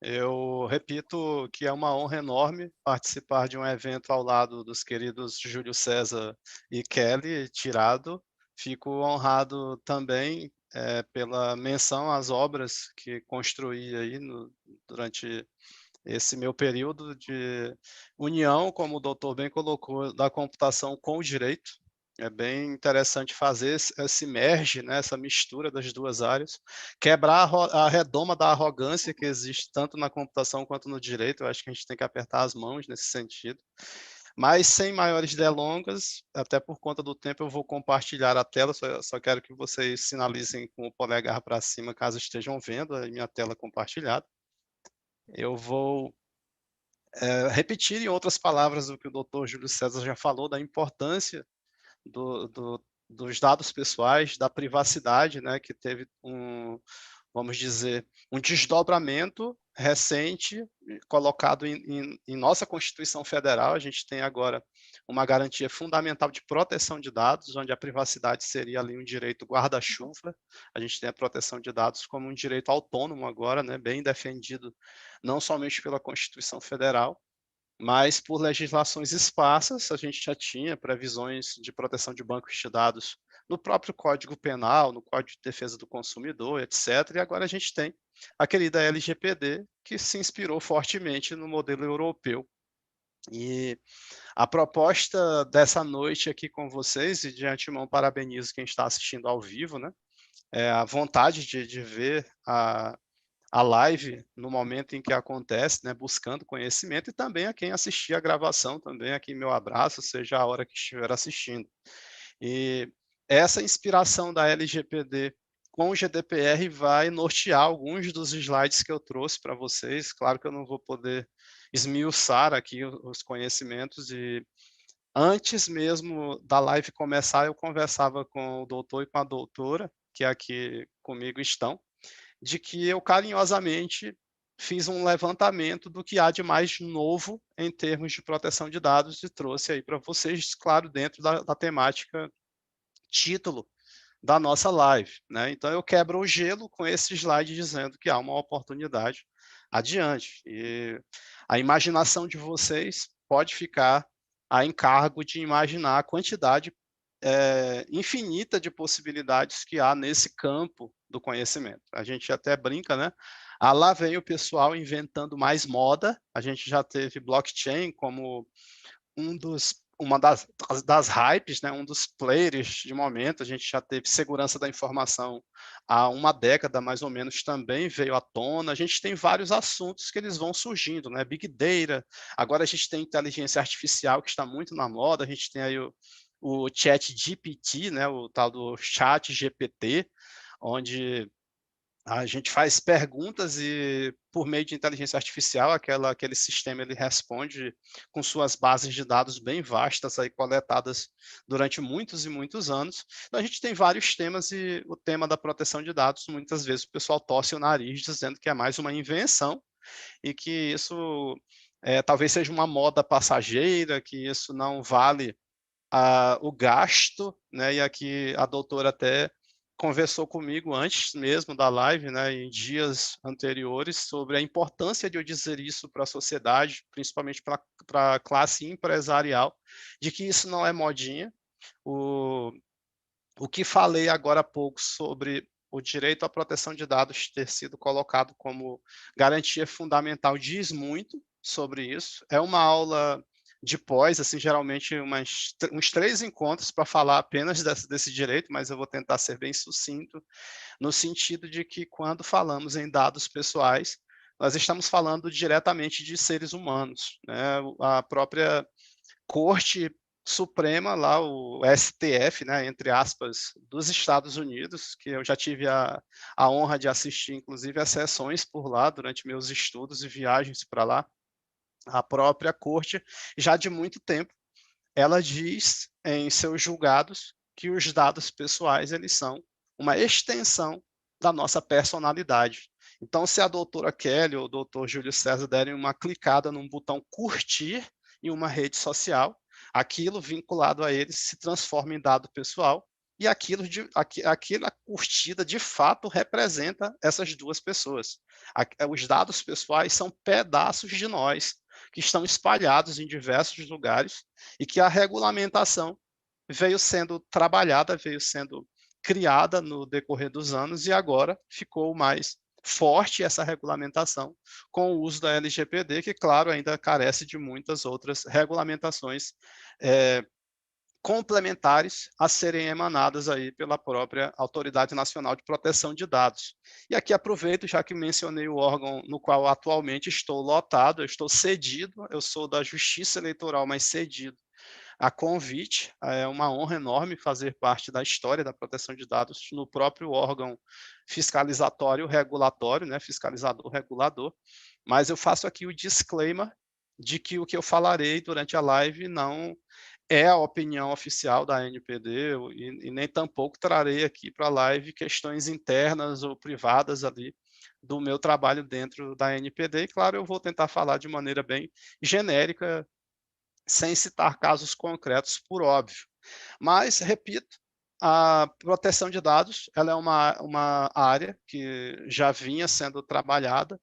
Eu repito que é uma honra enorme participar de um evento ao lado dos queridos Júlio César e Kelly Tirado. Fico honrado também, pela menção às obras que construí aí durante esse meu período de união, como o doutor bem colocou, da computação com o direito. É bem interessante fazer esse merge, né, essa mistura das 2 áreas, quebrar a redoma da arrogância que existe tanto na computação quanto no direito. Eu acho que a gente tem que apertar as mãos nesse sentido. Mas sem maiores delongas, até por conta do tempo, eu vou compartilhar a tela, só quero que vocês sinalizem com o polegar para cima, caso estejam vendo a minha tela compartilhada. Eu vou repetir em outras palavras o que o doutor Júlio César já falou, da importância dos dados pessoais, da privacidade, né, que teve vamos dizer, um desdobramento recente colocado em nossa Constituição Federal. A gente tem agora uma garantia fundamental de proteção de dados, onde a privacidade seria ali um direito guarda-chuva. A gente tem a proteção de dados como um direito autônomo agora, né, bem defendido não somente pela Constituição Federal, mas por legislações esparsas. A gente já tinha previsões de proteção de bancos de dados no próprio Código Penal, no Código de Defesa do Consumidor, etc. E agora a gente tem a querida LGPD, que se inspirou fortemente no modelo europeu. E a proposta dessa noite aqui com vocês, e de antemão parabenizo quem está assistindo ao vivo, né? É a vontade de ver a live no momento em que acontece, né, buscando conhecimento, e também a quem assistir a gravação também, aqui meu abraço, seja a hora que estiver assistindo. E essa inspiração da LGPD com o GDPR vai nortear alguns dos slides que eu trouxe para vocês. Claro que eu não vou poder esmiuçar aqui os conhecimentos, e antes mesmo da live começar, eu conversava com o doutor e com a doutora, que aqui comigo estão, de que eu carinhosamente fiz um levantamento do que há de mais novo em termos de proteção de dados e trouxe aí para vocês, claro, dentro da temática título da nossa live, né. Então eu quebro o gelo com esse slide dizendo que há uma oportunidade adiante, e a imaginação de vocês pode ficar a encargo de imaginar a quantidade, infinita de possibilidades que há nesse campo do conhecimento. A gente até brinca, né, lá vem o pessoal inventando mais moda. A gente já teve blockchain como uma das hypes, né, um dos players de momento. A gente já teve segurança da informação há uma década, mais ou menos, também veio à tona. A gente tem vários assuntos que eles vão surgindo, né, big data, agora a gente tem inteligência artificial, que está muito na moda. A gente tem aí o ChatGPT, né, o tal do ChatGPT, onde a gente faz perguntas e, por meio de inteligência artificial, aquele sistema ele responde com suas bases de dados bem vastas, aí, coletadas durante muitos e muitos anos. Então, a gente tem vários temas, e o tema da proteção de dados, muitas vezes o pessoal torce o nariz dizendo que é mais uma invenção, e que isso talvez seja uma moda passageira, que isso não vale o gasto, né. E aqui a doutora até conversou comigo antes mesmo da live, né, em dias anteriores, sobre a importância de eu dizer isso para a sociedade, principalmente para a classe empresarial, de que isso não é modinha. O o que falei agora há pouco sobre o direito à proteção de dados ter sido colocado como garantia fundamental diz muito sobre isso. É uma aula de pós, assim, geralmente uns 3 encontros para falar apenas desse direito, mas eu vou tentar ser bem sucinto, no sentido de que, quando falamos em dados pessoais, nós estamos falando diretamente de seres humanos, né. A própria Corte Suprema lá, o STF, né, entre aspas, dos Estados Unidos, que eu já tive a honra de assistir, inclusive, a sessões por lá durante meus estudos e viagens para lá. A própria corte, já de muito tempo, ela diz em seus julgados que os dados pessoais, eles são uma extensão da nossa personalidade. Então, se a doutora Kelly ou o doutor Júlio César derem uma clicada num botão curtir em uma rede social, aquilo vinculado a eles se transforma em dado pessoal, e aquela curtida de fato representa essas duas pessoas. Os dados pessoais são pedaços de nós que estão espalhados em diversos lugares e que a regulamentação veio sendo trabalhada, veio sendo criada no decorrer dos anos e agora ficou mais forte essa regulamentação com o uso da LGPD, que, claro, ainda carece de muitas outras regulamentações complementares a serem emanadas aí pela própria Autoridade Nacional de Proteção de Dados. E aqui aproveito, já que mencionei o órgão no qual atualmente estou lotado, eu estou cedido, eu sou da Justiça Eleitoral, mas cedido a convite. É uma honra enorme fazer parte da história da proteção de dados no próprio órgão fiscalizatório regulatório, né, fiscalizador regulador, mas eu faço aqui o disclaimer de que o que eu falarei durante a live não é a opinião oficial da ANPD e nem tampouco trarei aqui para a live questões internas ou privadas ali do meu trabalho dentro da ANPD. E, claro, eu vou tentar falar de maneira bem genérica, sem citar casos concretos, por óbvio. Mas, repito, a proteção de dados ela é uma área que já vinha sendo trabalhada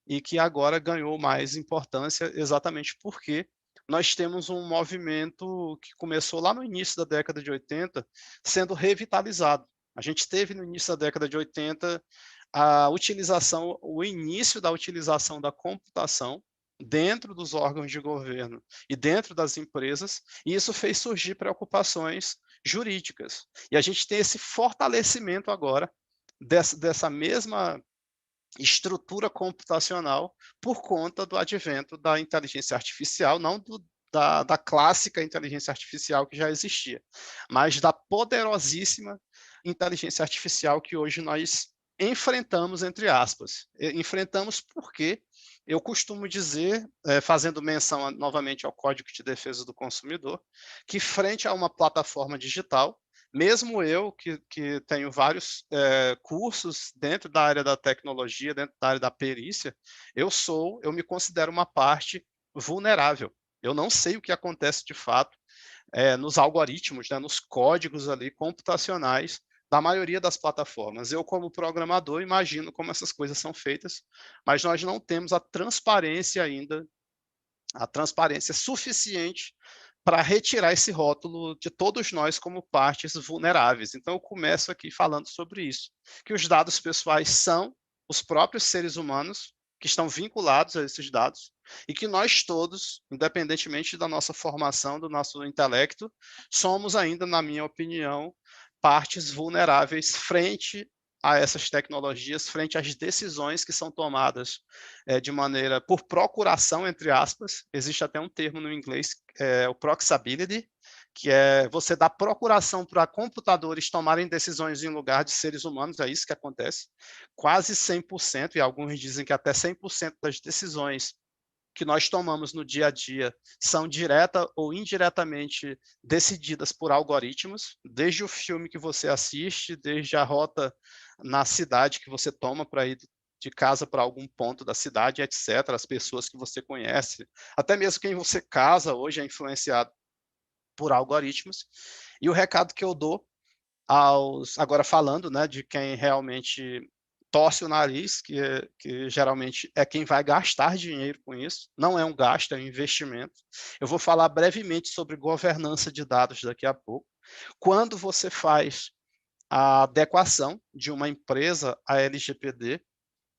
e que agora ganhou mais importância exatamente porque nós temos um movimento que começou lá no início da década de 80 sendo revitalizado. A gente teve no início da década de 80 o início da utilização da computação dentro dos órgãos de governo e dentro das empresas, e isso fez surgir preocupações jurídicas. E a gente tem esse fortalecimento agora dessa mesma estrutura computacional por conta do advento da inteligência artificial, não da clássica inteligência artificial que já existia, mas da poderosíssima inteligência artificial que hoje nós enfrentamos, entre aspas. Enfrentamos porque eu costumo dizer, fazendo menção novamente ao Código de Defesa do Consumidor, que frente a uma plataforma digital, mesmo eu, que tenho vários cursos dentro da área da tecnologia, dentro da área da perícia, eu me considero uma parte vulnerável. Eu não sei o que acontece de fato nos algoritmos, né, nos códigos ali computacionais da maioria das plataformas. Eu, como programador, imagino como essas coisas são feitas, mas nós não temos a transparência ainda, a transparência suficiente para retirar esse rótulo de todos nós como partes vulneráveis. Então, eu começo aqui falando sobre isso, que os dados pessoais são os próprios seres humanos que estão vinculados a esses dados e que nós todos, independentemente da nossa formação, do nosso intelecto, somos ainda, na minha opinião, partes vulneráveis frente a essas tecnologias, frente às decisões que são tomadas de maneira por procuração, entre aspas. Existe até um termo no inglês, o proxability, que é você dar procuração para computadores tomarem decisões em lugar de seres humanos, é isso que acontece. Quase 100%, e alguns dizem que até 100% das decisões que nós tomamos no dia a dia são direta ou indiretamente decididas por algoritmos, desde o filme que você assiste, desde a rota na cidade que você toma para ir de casa para algum ponto da cidade, etc., as pessoas que você conhece, até mesmo quem você casa hoje é influenciado por algoritmos. E o recado que eu dou agora falando, né, de quem realmente torce o nariz, que geralmente é quem vai gastar dinheiro com isso, não é um gasto, é um investimento. Eu vou falar brevemente sobre governança de dados daqui a pouco. Quando você faz a adequação de uma empresa à LGPD,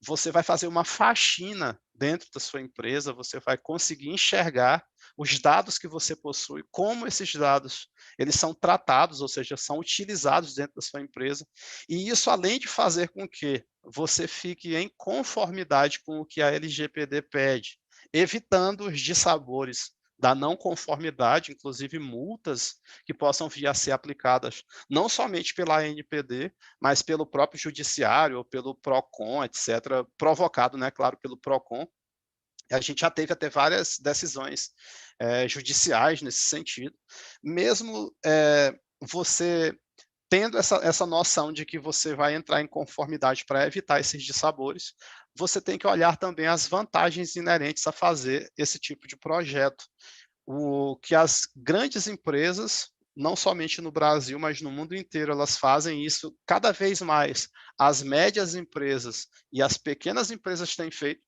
você vai fazer uma faxina dentro da sua empresa, você vai conseguir enxergar os dados que você possui, como esses dados eles são tratados, ou seja, são utilizados dentro da sua empresa. E isso, além de fazer com que você fique em conformidade com o que a LGPD pede, evitando os dissabores da não conformidade, inclusive multas que possam vir a ser aplicadas não somente pela ANPD, mas pelo próprio judiciário, ou pelo PROCON, etc., provocado, né, claro, pelo PROCON. A gente já teve até várias decisões judiciais nesse sentido. Mesmo você tendo essa noção de que você vai entrar em conformidade para evitar esses dissabores, você tem que olhar também as vantagens inerentes a fazer esse tipo de projeto. O que as grandes empresas não somente no Brasil, mas no mundo inteiro, elas fazem isso cada vez mais. As médias empresas e as pequenas empresas têm feito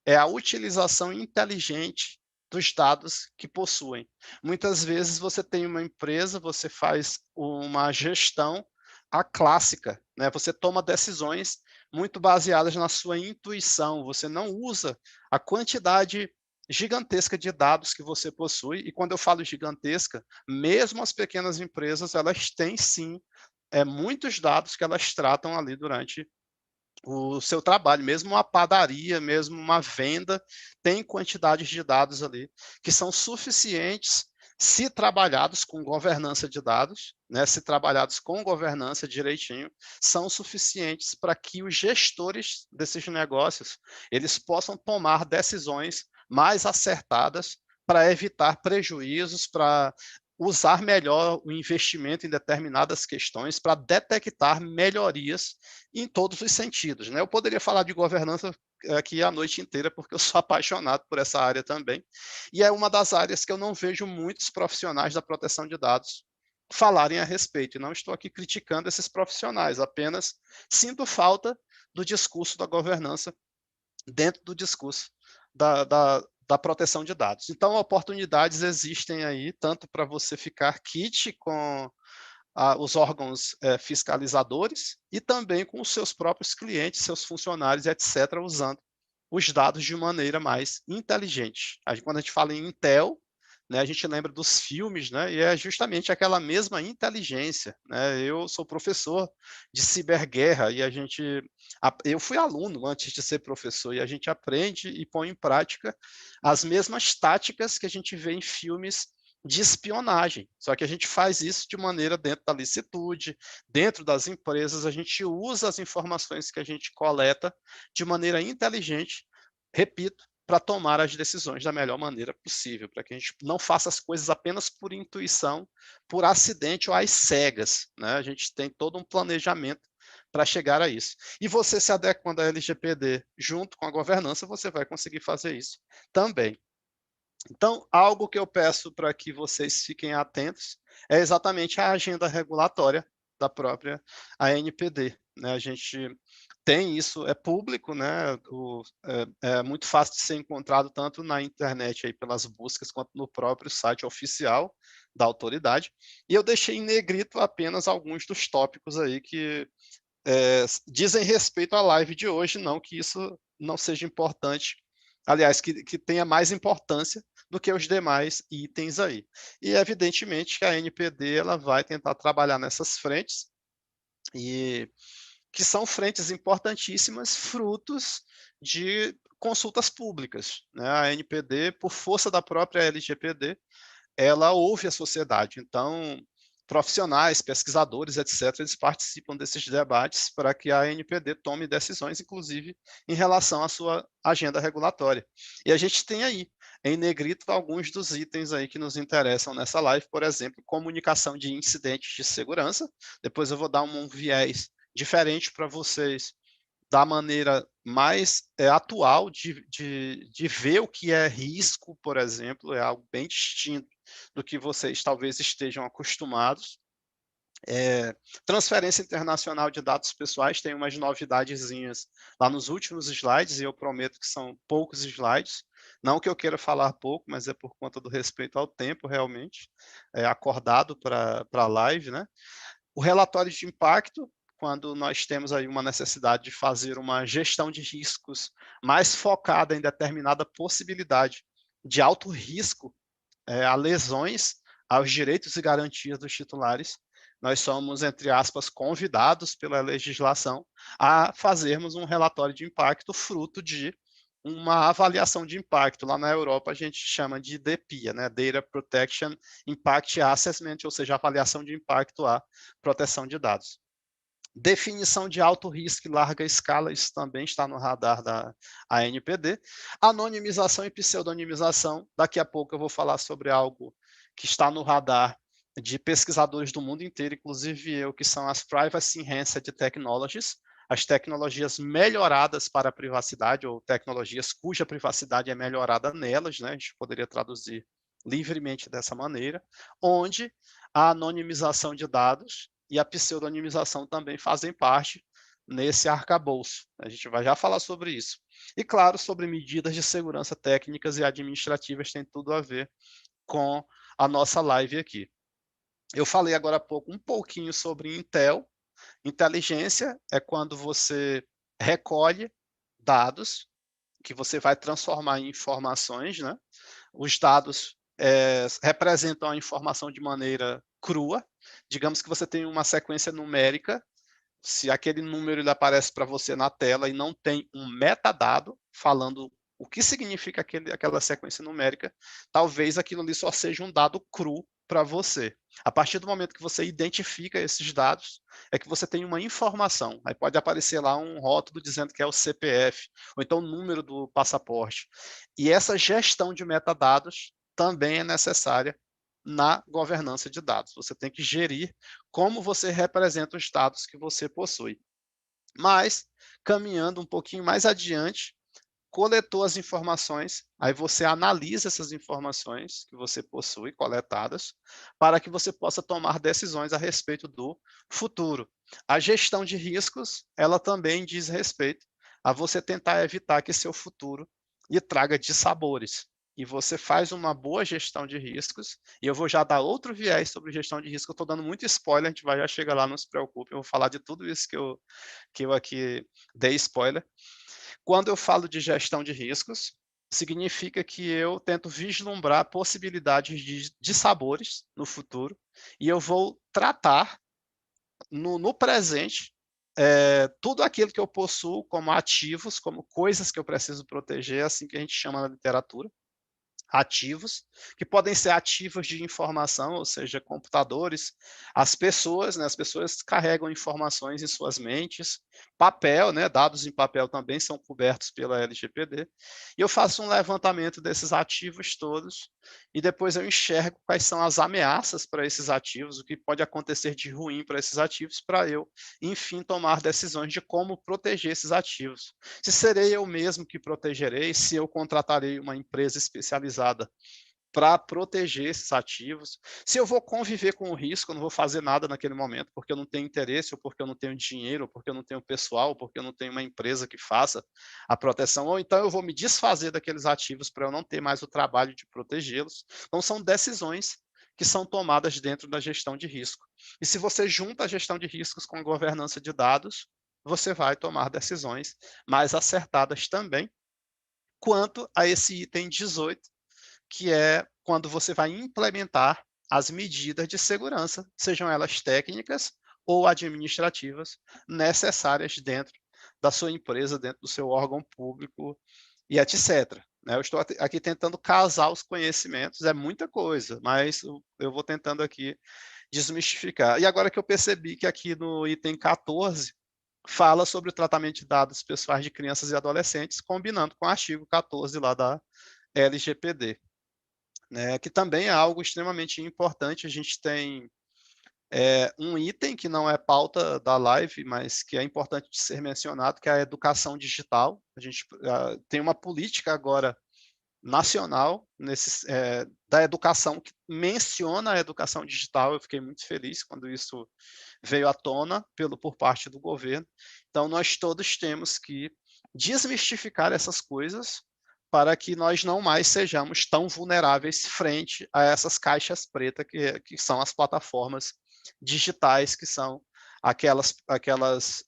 é a utilização inteligente dos dados que possuem. Muitas vezes você tem uma empresa, você faz uma gestão a clássica, né? Você toma decisões muito baseadas na sua intuição, você não usa a quantidade gigantesca de dados que você possui, e quando eu falo gigantesca, mesmo as pequenas empresas, elas têm sim, muitos dados que elas tratam ali durante o seu trabalho, mesmo uma padaria, mesmo uma venda, tem quantidades de dados ali que são suficientes, se trabalhados com governança de dados, né, se trabalhados com governança direitinho, são suficientes para que os gestores desses negócios, eles possam tomar decisões mais acertadas para evitar prejuízos, para usar melhor o investimento em determinadas questões, para detectar melhorias em todos os sentidos, né. Eu poderia falar de governança aqui a noite inteira, porque eu sou apaixonado por essa área também, e é uma das áreas que eu não vejo muitos profissionais da proteção de dados falarem a respeito, e não estou aqui criticando esses profissionais, apenas sinto falta do discurso da governança dentro do discurso da proteção de dados. Então, oportunidades existem aí, tanto para você ficar kit com os órgãos fiscalizadores e também com os seus próprios clientes, seus funcionários, etc., usando os dados de maneira mais inteligente. Quando a gente fala em Intel, né, a gente lembra dos filmes, né, e é justamente aquela mesma inteligência. Né? Eu sou professor de ciberguerra e eu fui aluno antes de ser professor, e a gente aprende e põe em prática as mesmas táticas que a gente vê em filmes de espionagem, só que a gente faz isso de maneira dentro da licitude, dentro das empresas, a gente usa as informações que a gente coleta de maneira inteligente, repito, para tomar as decisões da melhor maneira possível, para que a gente não faça as coisas apenas por intuição, por acidente ou às cegas, né? A gente tem todo um planejamento para chegar a isso. E você se adequando à LGPD junto com a governança, você vai conseguir fazer isso também. Então, algo que eu peço para que vocês fiquem atentos é exatamente a agenda regulatória da própria ANPD, né. A gente tem isso, é público, né, é muito fácil de ser encontrado tanto na internet aí pelas buscas, quanto no próprio site oficial da autoridade. E eu deixei em negrito apenas alguns dos tópicos aí que, dizem respeito à live de hoje, não que isso não seja importante, aliás, que tenha mais importância do que os demais itens aí. E evidentemente que a NPD ela vai tentar trabalhar nessas frentes, e que são frentes importantíssimas, frutos de consultas públicas, né. A NPD, por força da própria LGPD, ela ouve a sociedade. Então, profissionais, pesquisadores, etc., eles participam desses debates para que a NPD tome decisões, inclusive em relação à sua agenda regulatória. E a gente tem aí, em negrito, alguns dos itens aí que nos interessam nessa live, por exemplo, comunicação de incidentes de segurança. Depois eu vou dar um viés diferente para vocês, da maneira mais atual de ver o que é risco, por exemplo, é algo bem distinto do que vocês talvez estejam acostumados. Transferência internacional de dados pessoais, tem umas novidadezinhas lá nos últimos slides, e eu prometo que são poucos slides. Não que eu queira falar pouco, mas é por conta do respeito ao tempo, realmente, acordado para a live, né? O relatório de impacto, quando nós temos aí uma necessidade de fazer uma gestão de riscos mais focada em determinada possibilidade de alto risco, a lesões aos direitos e garantias dos titulares, nós somos, entre aspas, convidados pela legislação a fazermos um relatório de impacto fruto de uma avaliação de impacto. Lá na Europa a gente chama de DPIA, né? Data Protection Impact Assessment, ou seja, avaliação de impacto à proteção de dados. Definição de alto risco e larga escala, isso também está no radar da ANPD. Anonimização e pseudonimização, daqui a pouco eu vou falar sobre algo que está no radar de pesquisadores do mundo inteiro, inclusive eu, que são as Privacy Enhanced Technologies, as tecnologias melhoradas para a privacidade, ou tecnologias cuja privacidade é melhorada nelas, né? A gente poderia traduzir livremente dessa maneira, onde a anonimização de dados e a pseudonimização também fazem parte nesse arcabouço. A gente vai já falar sobre isso. E, claro, sobre medidas de segurança técnicas e administrativas, tem tudo a ver com a nossa live aqui. Eu falei agora há pouco um pouquinho sobre Intel. Inteligência é quando você recolhe dados que você vai transformar em informações, né? Os dados representam a informação de maneira crua. Digamos que você tem uma sequência numérica, se aquele número ele aparece para você na tela e não tem um metadado falando o que significa aquela sequência numérica, talvez aquilo ali só seja um dado cru para você. A partir do momento que você identifica esses dados, é que você tem uma informação. Aí pode aparecer lá um rótulo dizendo que é o CPF, ou então o número do passaporte. E essa gestão de metadados também é necessária na governança de dados. Você tem que gerir como você representa os dados que você possui. Mas, caminhando um pouquinho mais adiante, coletou as informações, aí você analisa essas informações que você possui coletadas, para que você possa tomar decisões a respeito do futuro. A gestão de riscos, ela também diz respeito a você tentar evitar que seu futuro lhe traga dissabores. E você faz uma boa gestão de riscos, e eu vou já dar outro viés sobre gestão de risco, eu estou dando muito spoiler, a gente vai já chegar lá, não se preocupe, eu vou falar de tudo isso que eu aqui dei spoiler. Quando eu falo de gestão de riscos, significa que eu tento vislumbrar possibilidades de sabores no futuro e eu vou tratar no presente tudo aquilo que eu possuo como ativos, como coisas que eu preciso proteger, é assim que a gente chama na literatura, ativos, que podem ser ativos de informação, ou seja, computadores, as pessoas, né, as pessoas carregam informações em suas mentes, papel, né, dados em papel também são cobertos pela LGPD, e eu faço um levantamento desses ativos todos, e depois eu enxergo quais são as ameaças para esses ativos, o que pode acontecer de ruim para esses ativos, para eu, enfim, tomar decisões de como proteger esses ativos. Se serei eu mesmo que protegerei, se eu contratarei uma empresa especializada para proteger esses ativos, se eu vou conviver com o risco, eu não vou fazer nada naquele momento, porque eu não tenho interesse, ou porque eu não tenho dinheiro, ou porque eu não tenho pessoal, ou porque eu não tenho uma empresa que faça a proteção, ou então eu vou me desfazer daqueles ativos para eu não ter mais o trabalho de protegê-los. Então, são decisões que são tomadas dentro da gestão de risco. E se você junta a gestão de riscos com a governança de dados, você vai tomar decisões mais acertadas também, quanto a esse item 18, que é quando você vai implementar as medidas de segurança, sejam elas técnicas ou administrativas, necessárias dentro da sua empresa, dentro do seu órgão público e etc. Eu estou aqui tentando casar os conhecimentos, é muita coisa, mas eu vou tentando aqui desmistificar. E agora que eu percebi que aqui no item 14 fala sobre o tratamento de dados pessoais de crianças e adolescentes, combinando com o artigo 14 lá da LGPD, né, que também é algo extremamente importante. A gente tem um item que não é pauta da live, mas que é importante de ser mencionado, que é a educação digital. A gente tem uma política agora nacional da educação que menciona a educação digital. Eu fiquei muito feliz quando isso veio à tona por parte do governo. Então, nós todos temos que desmistificar essas coisas para que nós não mais sejamos tão vulneráveis frente a essas caixas pretas que são as plataformas digitais, que são aquelas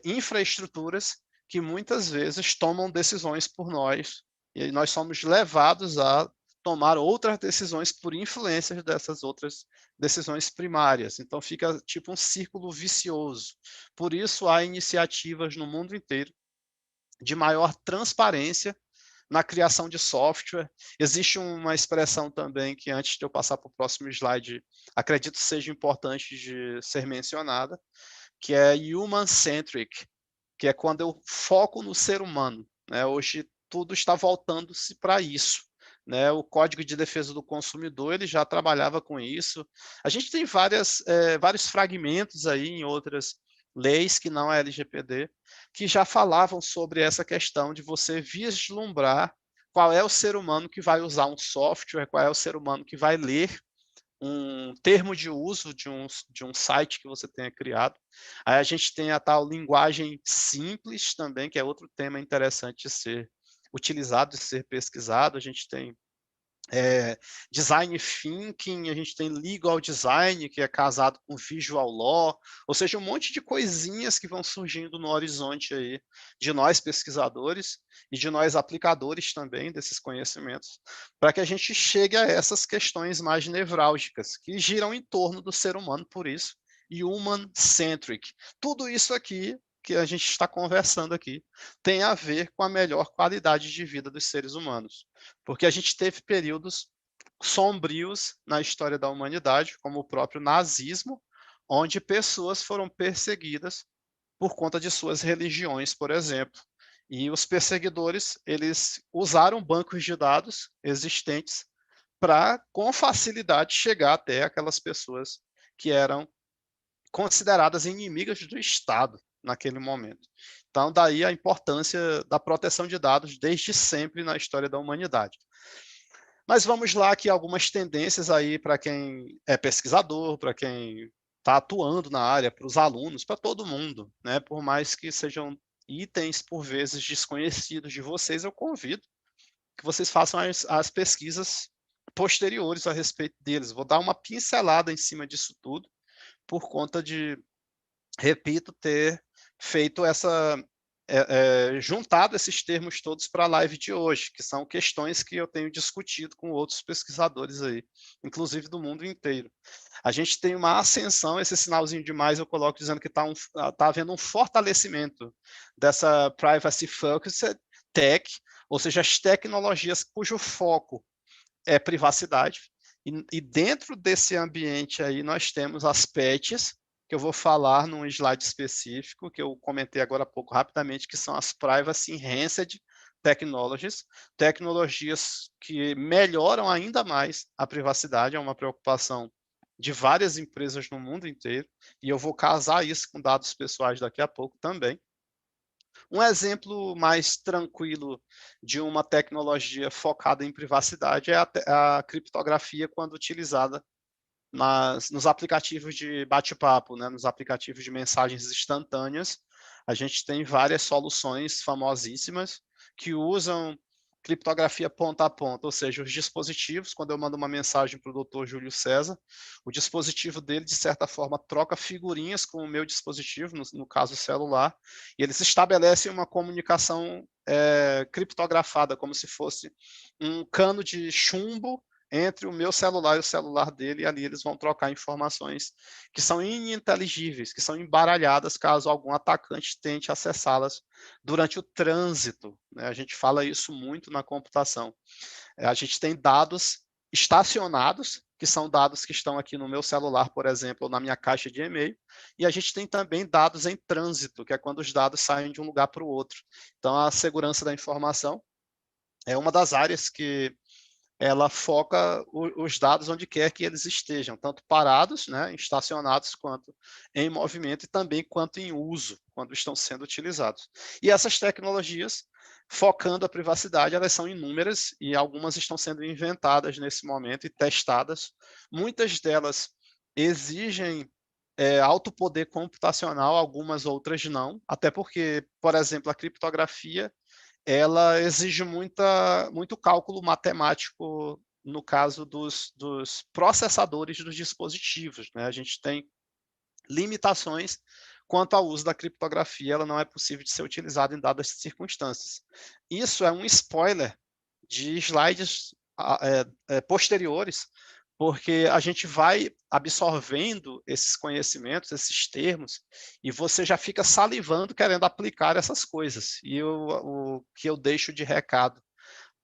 infraestruturas que muitas vezes tomam decisões por nós e nós somos levados a tomar outras decisões por influência dessas outras decisões primárias. Então fica tipo um círculo vicioso. Por isso há iniciativas no mundo inteiro de maior transparência na criação de software. Existe uma expressão também que, antes de eu passar para o próximo slide, acredito seja importante de ser mencionada, que é human-centric, que é quando eu foco no ser humano, né? Hoje tudo está voltando-se para isso, né? O Código de Defesa do Consumidor ele já trabalhava com isso. A gente tem vários fragmentos aí em outras leis que não é LGPD, que já falavam sobre essa questão de você vislumbrar qual é o ser humano que vai usar um software, qual é o ser humano que vai ler um termo de uso de um site que você tenha criado. Aí a gente tem a tal linguagem simples também, que é outro tema interessante de ser utilizado, de ser pesquisado. A gente tem design thinking, a gente tem legal design, que é casado com visual law, ou seja, um monte de coisinhas que vão surgindo no horizonte aí de nós pesquisadores e de nós aplicadores também desses conhecimentos, para que a gente chegue a essas questões mais nevrálgicas, que giram em torno do ser humano, por isso, human-centric. Tudo isso aqui que a gente está conversando aqui tem a ver com a melhor qualidade de vida dos seres humanos. Porque a gente teve períodos sombrios na história da humanidade, como o próprio nazismo, onde pessoas foram perseguidas por conta de suas religiões, por exemplo. E os perseguidores, eles usaram bancos de dados existentes para, com facilidade, chegar até aquelas pessoas que eram consideradas inimigas do Estado naquele momento. Então, daí a importância da proteção de dados desde sempre na história da humanidade. Mas vamos lá aqui algumas tendências aí para quem é pesquisador, para quem está atuando na área, para os alunos, para todo mundo, né? Por mais que sejam itens por vezes desconhecidos de vocês, eu convido que vocês façam as pesquisas posteriores a respeito deles. Vou dar uma pincelada em cima disso tudo, por conta de, repito, ter feito juntado esses termos todos para a live de hoje, que são questões que eu tenho discutido com outros pesquisadores aí, inclusive do mundo inteiro. A gente tem uma ascensão, esse sinalzinho de mais eu coloco dizendo que está havendo um fortalecimento dessa privacy focused tech, ou seja, as tecnologias cujo foco é privacidade, e dentro desse ambiente aí nós temos as patches, que eu vou falar num slide específico, que eu comentei agora há pouco rapidamente, que são as Privacy Enhanced Technologies, tecnologias que melhoram ainda mais a privacidade, é uma preocupação de várias empresas no mundo inteiro, e eu vou casar isso com dados pessoais daqui a pouco também. Um exemplo mais tranquilo de uma tecnologia focada em privacidade é a criptografia quando utilizada nos aplicativos de bate-papo, né, nos aplicativos de mensagens instantâneas. A gente tem várias soluções famosíssimas que usam criptografia ponta a ponta, ou seja, os dispositivos, quando eu mando uma mensagem para o doutor Júlio César, o dispositivo dele, de certa forma, troca figurinhas com o meu dispositivo, no caso celular, e eles estabelecem uma comunicação criptografada, como se fosse um cano de chumbo entre o meu celular e o celular dele, e ali eles vão trocar informações que são ininteligíveis, que são embaralhadas caso algum atacante tente acessá-las durante o trânsito, né? A gente fala isso muito na computação. A gente tem dados estacionados, que são dados que estão aqui no meu celular, por exemplo, ou na minha caixa de e-mail, e a gente tem também dados em trânsito, que é quando os dados saem de um lugar para o outro. Então, a segurança da informação é uma das áreas que ela foca os dados onde quer que eles estejam, tanto parados, né, estacionados, quanto em movimento e também quanto em uso, quando estão sendo utilizados. E essas tecnologias, focando a privacidade, elas são inúmeras e algumas estão sendo inventadas nesse momento e testadas. Muitas delas exigem alto poder computacional, algumas outras não, até porque, por exemplo, a criptografia ela exige muito cálculo matemático no caso dos processadores dos dispositivos, né? A gente tem limitações quanto ao uso da criptografia, ela não é possível de ser utilizada em dadas circunstâncias. Isso é um spoiler de slides posteriores, porque a gente vai absorvendo esses conhecimentos, esses termos, e você já fica salivando querendo aplicar essas coisas. E o que eu deixo de recado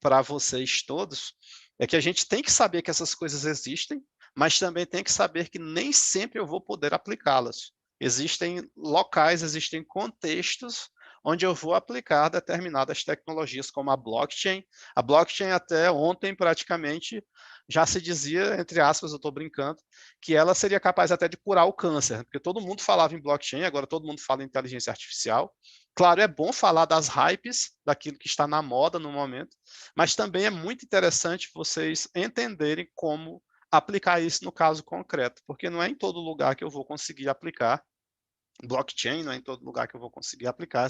para vocês todos é que a gente tem que saber que essas coisas existem, mas também tem que saber que nem sempre eu vou poder aplicá-las. Existem locais, existem contextos onde eu vou aplicar determinadas tecnologias, como a blockchain. A blockchain até ontem, praticamente, já se dizia, entre aspas, eu estou brincando, que ela seria capaz até de curar o câncer, porque todo mundo falava em blockchain, agora todo mundo fala em inteligência artificial, Claro, é bom falar das hypes, daquilo que está na moda no momento, mas também é muito interessante vocês entenderem como aplicar isso no caso concreto, porque não é em todo lugar que eu vou conseguir aplicar blockchain, não é em todo lugar que eu vou conseguir aplicar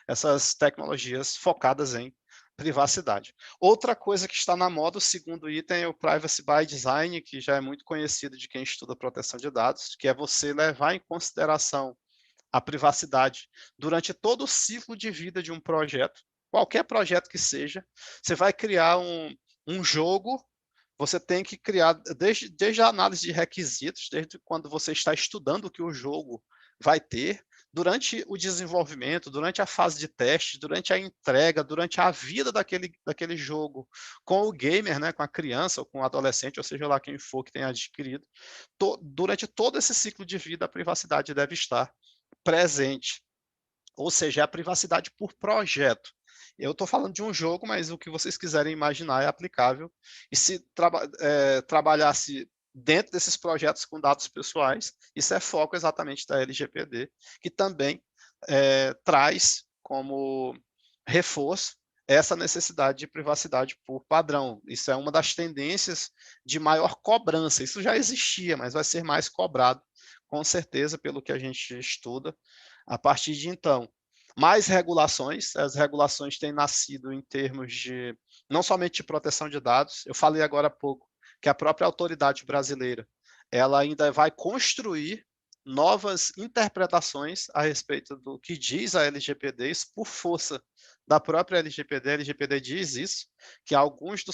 essas tecnologias focadas em privacidade. Outra coisa que está na moda, o segundo item, é o Privacy by Design, que já é muito conhecido de quem estuda proteção de dados, que é você levar em consideração a privacidade durante todo o ciclo de vida de um projeto, qualquer projeto que seja. Você vai criar um jogo, você tem que criar, desde a análise de requisitos, desde quando você está estudando o que o jogo vai ter, durante o desenvolvimento, durante a fase de teste, durante a entrega, durante a vida daquele jogo, com o gamer, né, com a criança ou com o adolescente, ou seja lá quem for que tenha adquirido, durante todo esse ciclo de vida, a privacidade deve estar presente, ou seja, é a privacidade por projeto. Eu estou falando de um jogo, mas o que vocês quiserem imaginar é aplicável. E se trabalhasse dentro desses projetos com dados pessoais, isso é foco exatamente da LGPD, que também traz como reforço essa necessidade de privacidade por padrão. Isso é uma das tendências de maior cobrança. Isso já existia, mas vai ser mais cobrado, com certeza, pelo que a gente estuda a partir de então. Mais regulações, as regulações têm nascido em termos de, não somente de proteção de dados, eu falei agora há pouco que a própria autoridade brasileira, ela ainda vai construir novas interpretações a respeito do que diz a LGPD, isso por força da própria LGPD. A LGPD diz isso, que algumas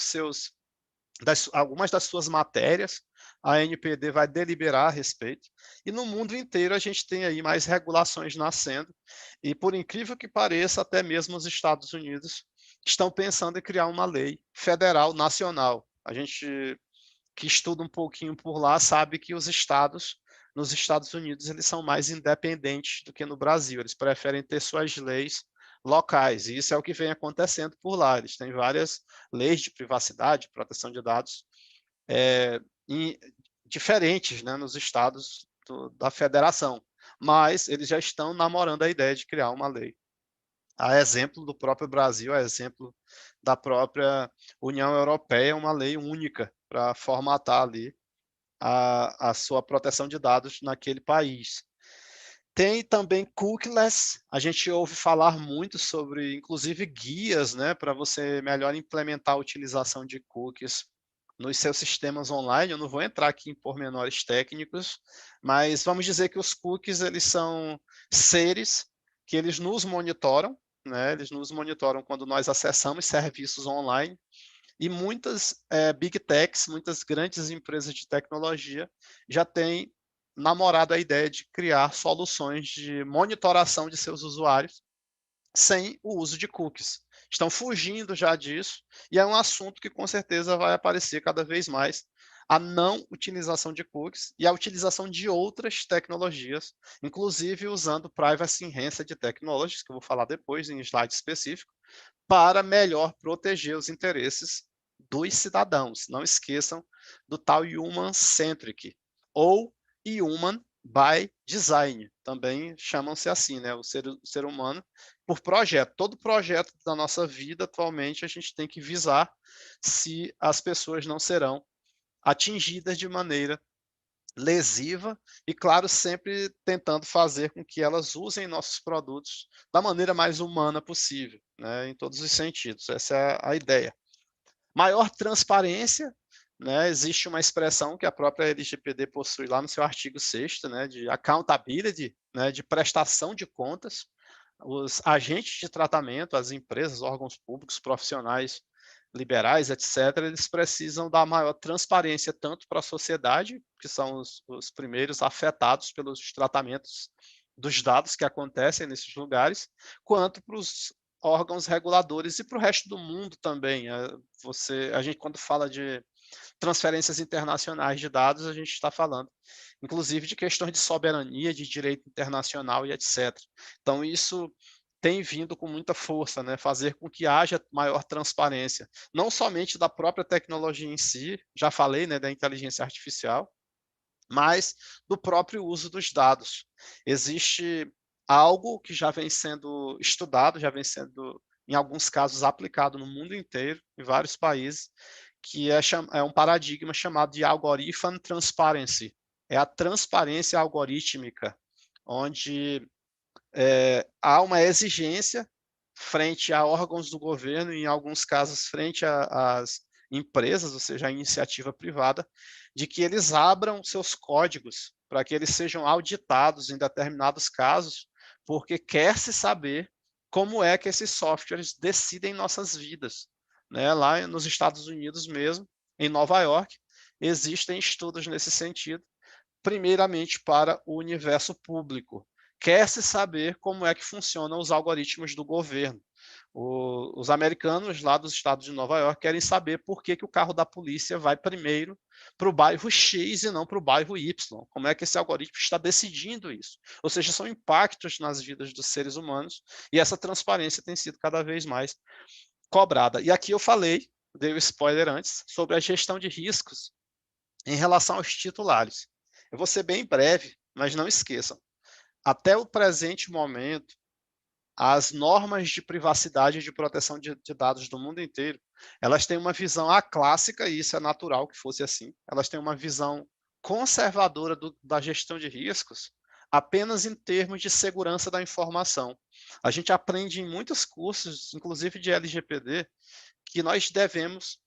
das suas matérias, a ANPD vai deliberar a respeito, e no mundo inteiro a gente tem aí mais regulações nascendo, e por incrível que pareça, até mesmo os Estados Unidos estão pensando em criar uma lei federal nacional. A gente que estuda um pouquinho por lá sabe que os estados, nos Estados Unidos, eles são mais independentes do que no Brasil, eles preferem ter suas leis locais, e isso é o que vem acontecendo por lá. Eles têm várias leis de privacidade, proteção de dados, é, diferentes, né, nos estados da federação, mas eles já estão namorando a ideia de criar uma lei. A exemplo do próprio Brasil, a exemplo da própria União Europeia, uma lei única para formatar ali a sua proteção de dados naquele país. Tem também cookieless, a gente ouve falar muito sobre, inclusive, guias, né, para você melhor implementar a utilização de cookies nos seus sistemas online. Eu não vou entrar aqui em pormenores técnicos, mas vamos dizer que os cookies, eles são seres que eles nos monitoram, né, eles nos monitoram quando nós acessamos serviços online, e muitas big techs, muitas grandes empresas de tecnologia já têm namorado a ideia de criar soluções de monitoração de seus usuários sem o uso de cookies. Estão fugindo já disso, e é um assunto que com certeza vai aparecer cada vez mais, a não utilização de cookies e a utilização de outras tecnologias, inclusive usando Privacy Enhanced Technologies, que eu vou falar depois em slide específico, para melhor proteger os interesses dos cidadãos. Não esqueçam do tal Human Centric, ou Human by Design, também chamam-se assim, né? O ser humano por projeto. Todo projeto da nossa vida, atualmente, a gente tem que visar se as pessoas não serão atingidas de maneira lesiva e, claro, sempre tentando fazer com que elas usem nossos produtos da maneira mais humana possível, né, em todos os sentidos. Essa é a ideia. Maior transparência, né, existe uma expressão que a própria LGPD possui lá no seu artigo 6º, né, de accountability, né, de prestação de contas. Os agentes de tratamento, as empresas, órgãos públicos, profissionais liberais, etc., eles precisam dar maior transparência tanto para a sociedade, que são os primeiros afetados pelos tratamentos dos dados que acontecem nesses lugares, quanto para os órgãos reguladores e para o resto do mundo também. A gente, quando fala de transferências internacionais de dados, a gente está falando, inclusive, de questões de soberania, de direito internacional e etc. Então, isso tem vindo com muita força, né, fazer com que haja maior transparência, não somente da própria tecnologia em si, já falei, né, da inteligência artificial, mas do próprio uso dos dados. Existe algo que já vem sendo estudado, já vem sendo, em alguns casos, aplicado no mundo inteiro, em vários países, que é um paradigma chamado de Algorithm Transparency. É a transparência algorítmica, onde há uma exigência frente a órgãos do governo, e em alguns casos frente às empresas, ou seja, a iniciativa privada, de que eles abram seus códigos para que eles sejam auditados em determinados casos, porque quer-se saber como é que esses softwares decidem nossas vidas. Né? Lá nos Estados Unidos mesmo, em Nova York, existem estudos nesse sentido, primeiramente para o universo público. Quer-se saber como é que funcionam os algoritmos do governo. Os americanos lá dos estados de Nova York querem saber por que o carro da polícia vai primeiro para o bairro X e não para o bairro Y. Como é que esse algoritmo está decidindo isso? Ou seja, são impactos nas vidas dos seres humanos, e essa transparência tem sido cada vez mais cobrada. E aqui eu falei, dei o spoiler antes, sobre a gestão de riscos em relação aos titulares. Eu vou ser bem breve, mas não esqueçam. Até o presente momento, as normas de privacidade e de proteção de dados do mundo inteiro, elas têm uma visão aclássica, e isso é natural que fosse assim, elas têm uma visão conservadora da gestão de riscos, apenas em termos de segurança da informação. A gente aprende em muitos cursos, inclusive de LGPD, que nós devemos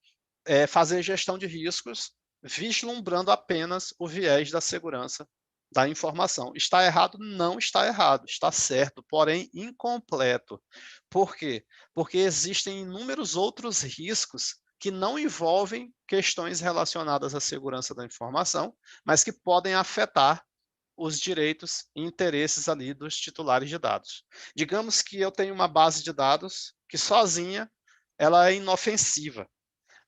fazer gestão de riscos vislumbrando apenas o viés da segurança da informação. Está errado? Não está errado, está certo, porém incompleto. Por quê? Porque existem inúmeros outros riscos que não envolvem questões relacionadas à segurança da informação, mas que podem afetar os direitos e interesses ali dos titulares de dados. Digamos que eu tenho uma base de dados que sozinha ela é inofensiva.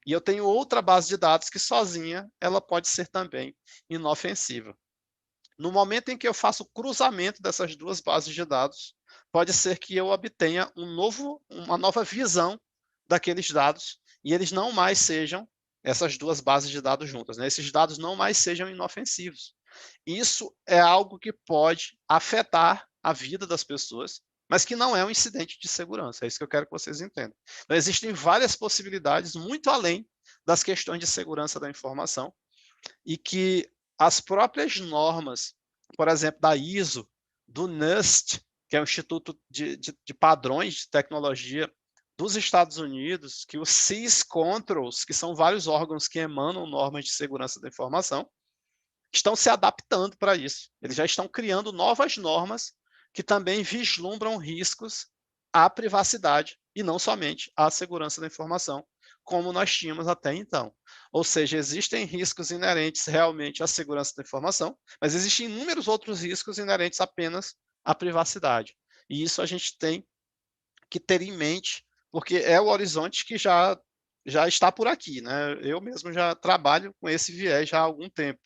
E eu tenho outra base de dados que sozinha ela pode ser também inofensiva. No momento em que eu faço o cruzamento dessas duas bases de dados, pode ser que eu obtenha uma nova visão daqueles dados, e eles não mais sejam essas duas bases de dados juntas, né? Esses dados não mais sejam inofensivos. Isso é algo que pode afetar a vida das pessoas, mas que não é um incidente de segurança. É isso que eu quero que vocês entendam. Então, existem várias possibilidades, muito além das questões de segurança da informação, e que as próprias normas, por exemplo, da ISO, do NIST, que é o Instituto de Padrões de Tecnologia dos Estados Unidos, que os SIS Controls, que são vários órgãos que emanam normas de segurança da informação, estão se adaptando para isso. Eles já estão criando novas normas que também vislumbram riscos à privacidade e não somente à segurança da informação, como nós tínhamos até então. Ou seja, existem riscos inerentes realmente à segurança da informação, mas existem inúmeros outros riscos inerentes apenas à privacidade. E isso a gente tem que ter em mente, porque é o horizonte que já está por aqui, né? Eu mesmo já trabalho com esse viés já há algum tempo.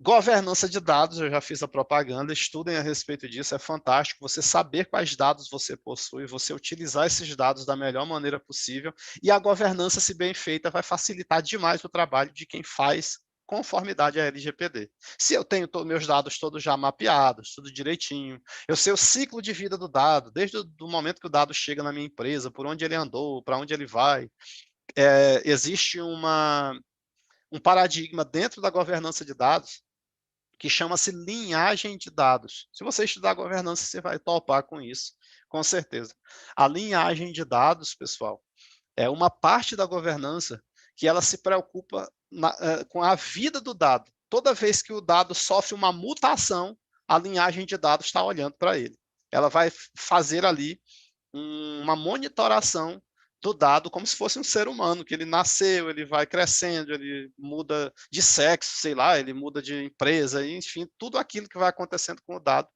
Governança de dados, eu já fiz a propaganda, estudem a respeito disso, é fantástico você saber quais dados você possui, você utilizar esses dados da melhor maneira possível, e a governança, se bem feita, vai facilitar demais o trabalho de quem faz conformidade à LGPD. Se eu tenho meus dados todos já mapeados, tudo direitinho, eu sei o ciclo de vida do dado, desde o momento que o dado chega na minha empresa, por onde ele andou, para onde ele vai, existe um paradigma dentro da governança de dados que chama-se linhagem de dados. Se você estudar governança, você vai topar com isso, com certeza. A linhagem de dados, pessoal, é uma parte da governança que ela se preocupa com a vida do dado. Toda vez que o dado sofre uma mutação, a linhagem de dados está olhando para ele. Ela vai fazer ali uma monitoração do dado como se fosse um ser humano, que ele nasceu, ele vai crescendo, ele muda de sexo, sei lá, ele muda de empresa, enfim, tudo aquilo que vai acontecendo com o dado,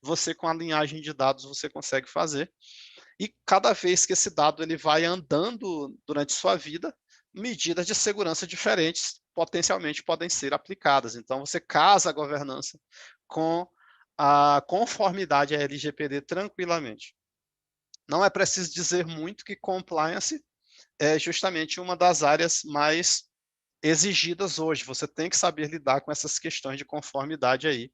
você com a linhagem de dados você consegue fazer. E cada vez que esse dado ele vai andando durante sua vida, medidas de segurança diferentes potencialmente podem ser aplicadas. Então você casa a governança com a conformidade à LGPD tranquilamente. Não é preciso dizer muito que compliance é justamente uma das áreas mais exigidas hoje. Você tem que saber lidar com essas questões de conformidade aí.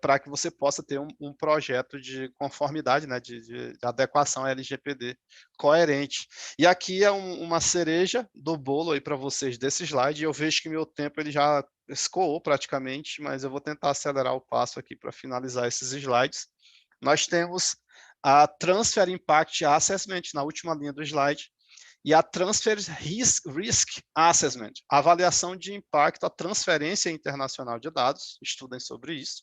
para que você possa ter um projeto de conformidade, né, de adequação à LGPD coerente. E aqui é uma cereja do bolo aí para vocês desse slide, eu vejo que meu tempo ele já escoou praticamente, mas eu vou tentar acelerar o passo aqui para finalizar esses slides. Nós temos a Transfer Impact Assessment na última linha do slide, e a Transfer Risk Assessment, a avaliação de impacto, a transferência internacional de dados, estudem sobre isso,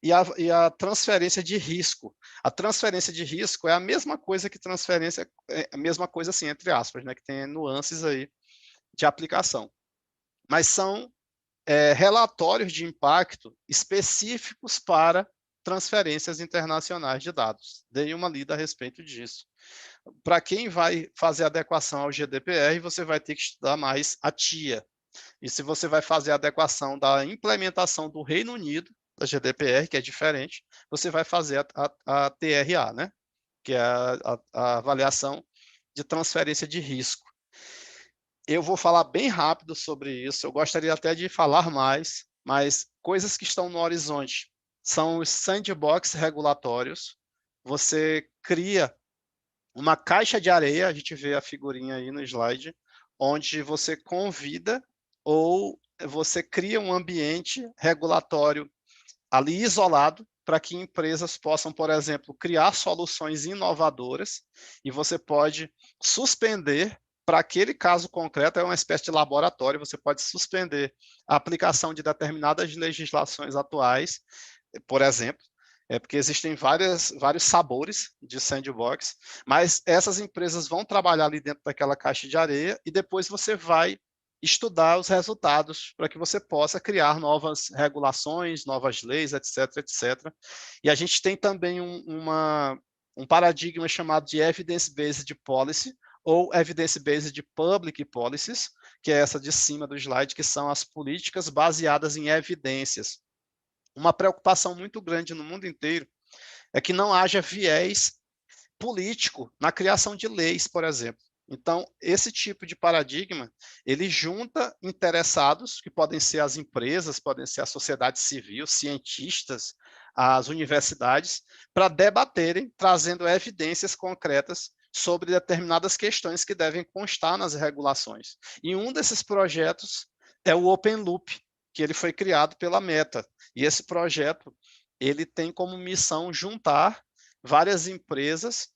e a transferência de risco. A transferência de risco é a mesma coisa que transferência, é a mesma coisa assim, entre aspas, né, que tem nuances aí de aplicação. Mas são relatórios de impacto específicos para transferências internacionais de dados. Dei uma lida a respeito disso. Para quem vai fazer adequação ao GDPR, você vai ter que estudar mais a TIA. E se você vai fazer a adequação da implementação do Reino Unido, da GDPR, que é diferente, você vai fazer a TRA, né? Que é a avaliação de transferência de risco. Eu vou falar bem rápido sobre isso, eu gostaria até de falar mais, mas coisas que estão no horizonte são os sandbox regulatórios. Você cria uma caixa de areia, a gente vê a figurinha aí no slide, onde você convida ou você cria um ambiente regulatório ali isolado para que empresas possam, por exemplo, criar soluções inovadoras e você pode suspender, para aquele caso concreto, é uma espécie de laboratório, você pode suspender a aplicação de determinadas legislações atuais, por exemplo, porque existem vários sabores de sandbox, mas essas empresas vão trabalhar ali dentro daquela caixa de areia e depois você vai estudar os resultados para que você possa criar novas regulações, novas leis, etc, etc. E a gente tem também um paradigma chamado de Evidence-Based Policy, ou Evidence-Based Public Policies, que é essa de cima do slide, que são as políticas baseadas em evidências. Uma preocupação muito grande no mundo inteiro é que não haja viés político na criação de leis, por exemplo. Então, esse tipo de paradigma, ele junta interessados, que podem ser as empresas, podem ser a sociedade civil, cientistas, as universidades, para debaterem, trazendo evidências concretas sobre determinadas questões que devem constar nas regulações. E um desses projetos é o Open Loop, que ele foi criado pela Meta. E esse projeto, ele tem como missão juntar várias empresas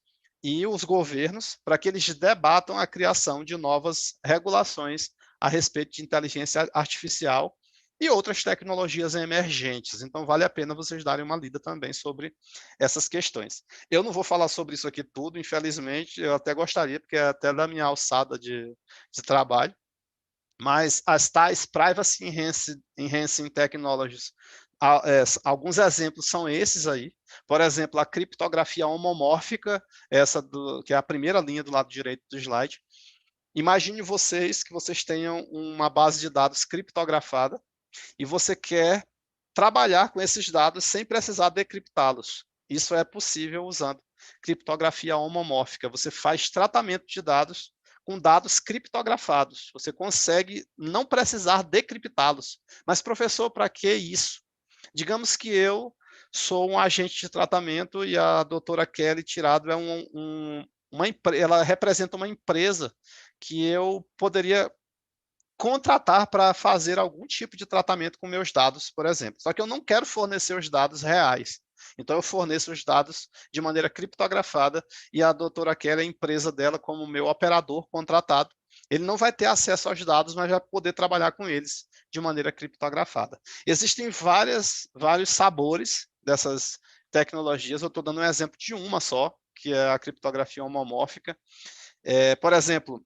e os governos para que eles debatam a criação de novas regulações a respeito de inteligência artificial e outras tecnologias emergentes. Então, vale a pena vocês darem uma lida também sobre essas questões. Eu não vou falar sobre isso aqui tudo, infelizmente, eu até gostaria, porque é até da minha alçada de trabalho, mas as tais Privacy Enhancing Technologies, alguns exemplos são esses aí. Por exemplo, a criptografia homomórfica, que é a primeira linha do lado direito do slide. Imagine vocês que vocês tenham uma base de dados criptografada e você quer trabalhar com esses dados sem precisar decriptá-los. Isso é possível usando criptografia homomórfica. Você faz tratamento de dados com dados criptografados. Você consegue não precisar decriptá-los. Mas, professor, para que isso? Digamos que eu sou um agente de tratamento e a doutora Kelly Tirado é ela representa uma empresa que eu poderia contratar para fazer algum tipo de tratamento com meus dados, por exemplo. Só que eu não quero fornecer os dados reais. Então, eu forneço os dados de maneira criptografada e a doutora Kelly, a empresa dela, como meu operador contratado, ele não vai ter acesso aos dados, mas vai poder trabalhar com eles de maneira criptografada. Existem vários sabores dessas tecnologias, eu estou dando um exemplo de uma só, que é a criptografia homomórfica. Por exemplo,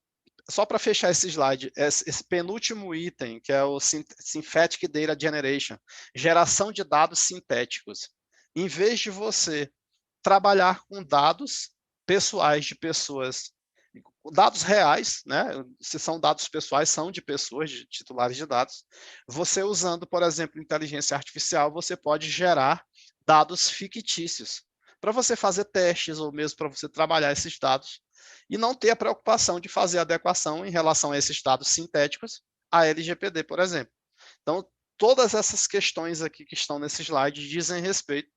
só para fechar esse slide, esse penúltimo item, que é o Synthetic Data Generation, geração de dados sintéticos. Em vez de você trabalhar com dados pessoais de pessoas, dados reais, né? Se são dados pessoais, são de pessoas, de titulares de dados. Você usando, por exemplo, inteligência artificial, você pode gerar dados fictícios para você fazer testes ou mesmo para você trabalhar esses dados e não ter a preocupação de fazer adequação em relação a esses dados sintéticos à LGPD, por exemplo. Então, todas essas questões aqui que estão nesse slide dizem respeito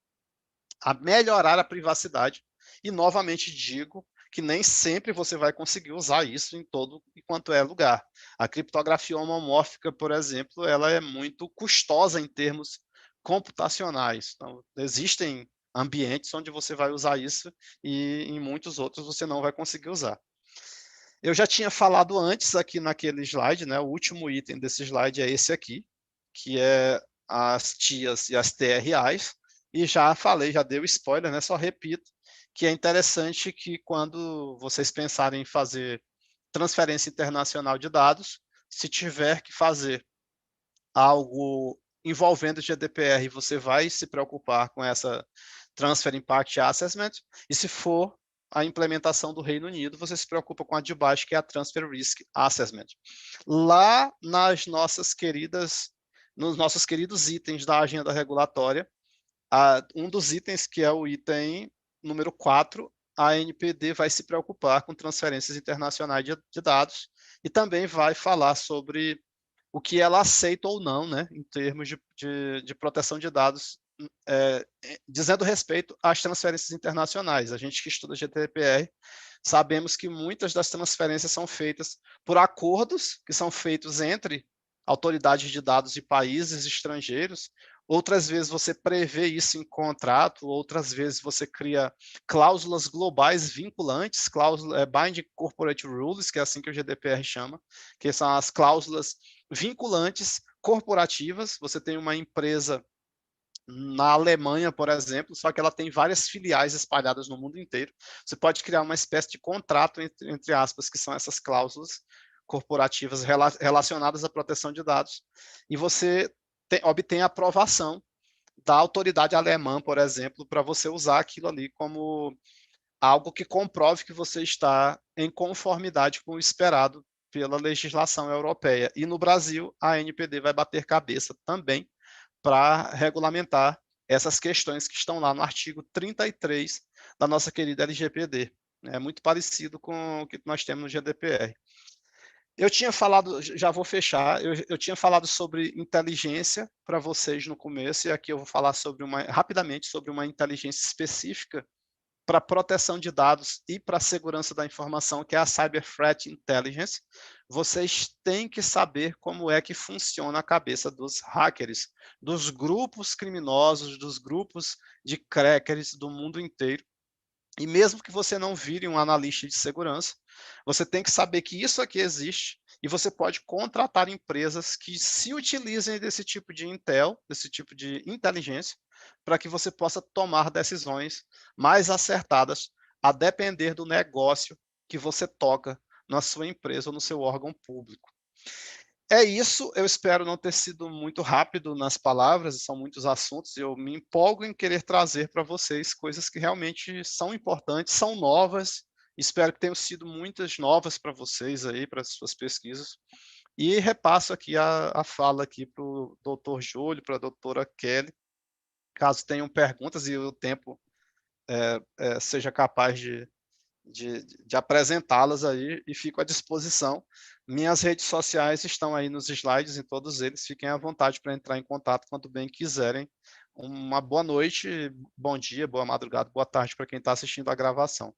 a melhorar a privacidade. E, novamente, digo que nem sempre você vai conseguir usar isso em todo e quanto é lugar. A criptografia homomórfica, por exemplo, ela é muito custosa em termos computacionais. Então, existem ambientes onde você vai usar isso e em muitos outros você não vai conseguir usar. Eu já tinha falado antes aqui naquele slide, né, o último item desse slide é esse aqui, que é as TIAs e as TRAs, e já falei, já dei o spoiler, né, só repito, que é interessante que quando vocês pensarem em fazer transferência internacional de dados, se tiver que fazer algo envolvendo GDPR, você vai se preocupar com essa Transfer Impact Assessment, e se for a implementação do Reino Unido, você se preocupa com a de baixo, que é a Transfer Risk Assessment. Lá nas nossas queridas, nos nossos queridos itens da agenda regulatória, um dos itens, que é o item número 4, a NPD vai se preocupar com transferências internacionais de dados e também vai falar sobre o que ela aceita ou não, né, em termos de proteção de dados, dizendo respeito às transferências internacionais. A gente que estuda GDPR, sabemos que muitas das transferências são feitas por acordos que são feitos entre autoridades de dados de países estrangeiros. Outras vezes você prevê isso em contrato, outras vezes você cria cláusulas globais vinculantes, Binding Corporate Rules, que é assim que o GDPR chama, que são as cláusulas vinculantes corporativas. Você tem uma empresa na Alemanha, por exemplo, só que ela tem várias filiais espalhadas no mundo inteiro. Você pode criar uma espécie de contrato, entre aspas, que são essas cláusulas corporativas relacionadas à proteção de dados, e você obtém a aprovação da autoridade alemã, por exemplo, para você usar aquilo ali como algo que comprove que você está em conformidade com o esperado pela legislação europeia. E no Brasil, a NPD vai bater cabeça também para regulamentar essas questões que estão lá no artigo 33 da nossa querida LGPD. É muito parecido com o que nós temos no GDPR. Eu tinha falado, já vou fechar, eu tinha falado sobre inteligência para vocês no começo, e aqui eu vou falar rapidamente sobre uma inteligência específica para proteção de dados e para segurança da informação, que é a Cyber Threat Intelligence. Vocês têm que saber como é que funciona a cabeça dos hackers, dos grupos criminosos, dos grupos de crackers do mundo inteiro. E mesmo que você não vire um analista de segurança, você tem que saber que isso aqui existe e você pode contratar empresas que se utilizem desse tipo de intel, desse tipo de inteligência, para que você possa tomar decisões mais acertadas, a depender do negócio que você toca na sua empresa ou no seu órgão público. É isso, eu espero não ter sido muito rápido nas palavras, são muitos assuntos, eu me empolgo em querer trazer para vocês coisas que realmente são importantes, são novas, espero que tenham sido muitas novas para vocês aí, para as suas pesquisas. E repasso aqui a fala aqui para o doutor Júlio, para a doutora Kelly, caso tenham perguntas e o tempo seja capaz de apresentá-las aí, e fico à disposição. Minhas redes sociais estão aí nos slides, em todos eles, fiquem à vontade para entrar em contato quando bem quiserem. Uma boa noite, bom dia, boa madrugada, boa tarde para quem está assistindo a gravação.